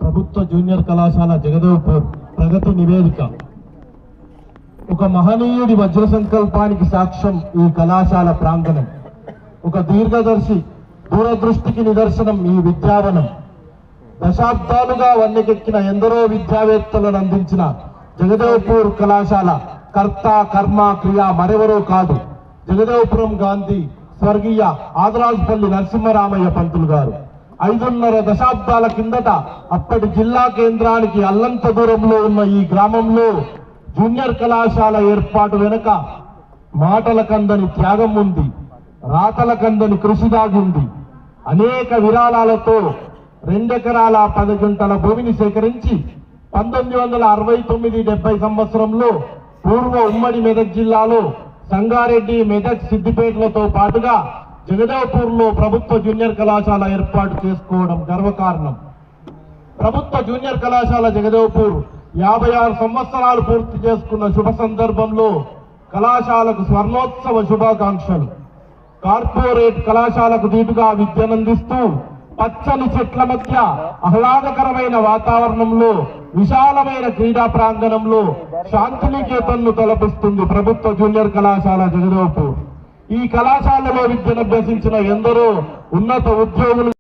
ప్రభుత్వ జూనియర్ కళాశాల జగదేవ్పూర్ ప్రగతి నివేదిక. ఒక మహనీయుడి వజ్ర సంకల్పానికి సాక్ష్యం ఈ కళాశాల ప్రాంగణం. ఒక దీర్ఘదర్శి దూరదృష్టికి నిదర్శనం ఈ విద్యావనం. దశాబ్దాలుగా వన్నెకెక్కిన ఎందరో విద్యావేత్తలను అందించిన జగదేవ్పూర్ కళాశాల కర్త కర్మ క్రియ మరెవరో కాదు, జగదేవ్పురం గాంధీ స్వర్గీయ ఆదరాజుపల్లి నరసింహరామయ్య పంతులు గారు. 5.5 దశాబ్దాల కిందట అప్పటి జిల్లా కేంద్రానికి అల్లంత దూరంలో ఉన్న ఈ గ్రామంలో జూనియర్ కళాశాల ఏర్పాటు వెనుక మాటల కందని త్యాగం ఉంది, రాతల కందని కృషి దాగింది. అనేక విరాళాలతో 2 ఎకరాల 10 గుంటల భూమిని సేకరించి 1969-70 సంవత్సరంలో పూర్వ ఉమ్మడి మెదక్ జిల్లాలో సంగారెడ్డి, మెదక్, సిద్దిపేటలతో పాటుగా జగదేవ్పూర్లో ప్రభుత్వ జూనియర్ కళాశాల ఏర్పాటు చేసుకోవడం గర్వకారణం. ప్రభుత్వ జూనియర్ కళాశాల జగదేవ్పూర్ 56 సంవత్సరాలు పూర్తి చేసుకున్న శుభ సందర్భంలో కళాశాలకు స్వర్ణోత్సవ శుభాకాంక్షలు. కార్పొరేట్ కళాశాలకు దీటుగా విద్యనందిస్తూ పచ్చని చెట్ల మధ్య ఆహ్లాదకరమైన వాతావరణంలో విశాలమైన క్రీడా ప్రాంగణంలో శాంతినికేతన్ను తలపిస్తుంది ప్రభుత్వ జూనియర్ కళాశాల జగదేవ్పూర్. ఈ కళాశాలలో విద్యను అభ్యసించిన ఎందరో ఉన్నత ఉద్యోగులు